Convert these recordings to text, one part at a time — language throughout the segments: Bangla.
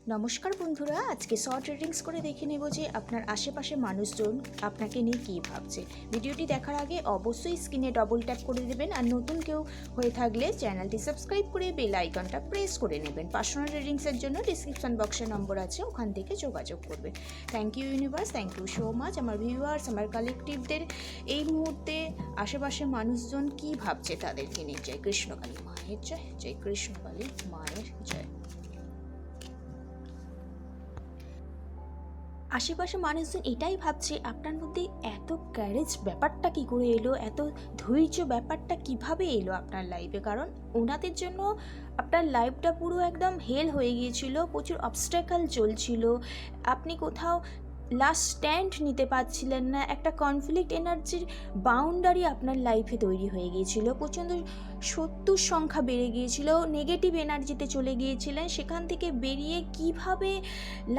নমস্কার বন্ধুরা, আজকে শর্ট রিডিংস করে দেখে নেব যে আপনার আশেপাশে মানুষজন আপনাকে নিয়ে কী ভাবছে। ভিডিওটি দেখার আগে অবশ্যই স্ক্রিনে ডবল ট্যাপ করে দেবেন, আর নতুন কেউ হয়ে থাকলে চ্যানেলটি সাবস্ক্রাইব করে বেল আইকনটা প্রেস করে নেবেন। পার্সোনাল রিডিংসের জন্য ডিসক্রিপশন বক্সে নম্বর আছে, ওখান থেকে যোগাযোগ করবে। Thank you universe, thank you so much. আমার ভিউয়ার্স, আমার কালেকটিভদের এই মুহূর্তে আশেপাশে মানুষজন কী ভাবছে তাদেরকে নিয়ে। জয় কৃষ্ণকালী মায়ের জয়, জয় কৃষ্ণকালী মায়ের জয়। আশেপাশে মানুষজন এটাই ভাবছে আপনার মধ্যে এত ক্যারেজ ব্যাপারটা কী করে এলো, এত ধৈর্য ব্যাপারটা কিভাবে এলো আপনার লাইফে। কারণ ওনাদের জন্য আপনার লাইফটা পুরো একদম হেল হয়ে গিয়েছিল, প্রচুর অবস্ট্যাকল চলছিল, আপনি কোথাও লাস্ট স্ট্যান্ড নিতে পারছিলেন না, একটা কনফ্লিক্ট এনার্জির বাউন্ডারি আপনার লাইফে তৈরি হয়ে গিয়েছিল, প্রচণ্ড শত্রুর সংখ্যা বেড়ে গিয়েছিল, নেগেটিভ এনার্জিতে চলে গিয়েছিলেন। সেখান থেকে বেরিয়ে কিভাবে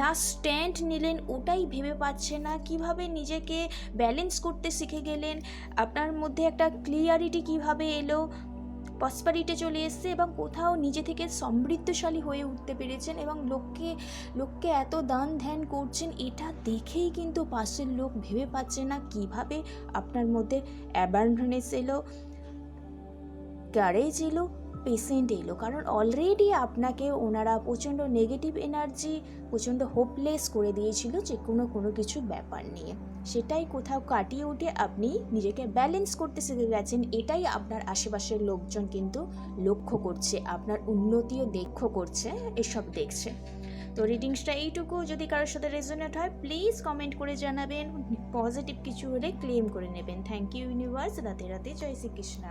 লাস্ট স্ট্যান্ড নিলেন ওটাই ভেবে পাচ্ছে না, কিভাবে নিজেকে ব্যালেন্স করতে শিখে গেলেন, আপনার মধ্যে একটা ক্লিয়ারিটি কিভাবে এলো, প্রসপারিটি চলে এসছে এবং কোথাও নিজে থেকে সমৃদ্ধশালী হয়ে উঠতে পেরেছেন এবং লোককে এত দান ধ্যান করছেন। এটা দেখেই কিন্তু পাশের লোক ভেবে পাচ্ছে না কিভাবে আপনার মধ্যে অ্যাবান্ডনেস এলো, কারেজ এলো, পেশেন্ট এলো। কারণ অলরেডি আপনাকে ওনারা প্রচণ্ড নেগেটিভ এনার্জি, প্রচণ্ড হোপলেস করে দিয়েছিল যে কোনো কিছু ব্যাপার নিয়ে। সেটাই কোথাও কাটিয়ে উঠে আপনি নিজেকে ব্যালেন্স করতে শিখে গেছেন। এটাই আপনার আশেপাশের লোকজন কিন্তু লক্ষ্য করছে, আপনার উন্নতিও করছে, এসব দেখছে। তো রিডিংসটা এইটুকু। যদি কারোর সাথে রেজোনেট হয় প্লিজ কমেন্ট করে জানাবেন, পজিটিভ কিছু হলে ক্লেম করে নেবেন। Thank you universe. রাতে রাতে জয় শ্রীকৃষ্ণ।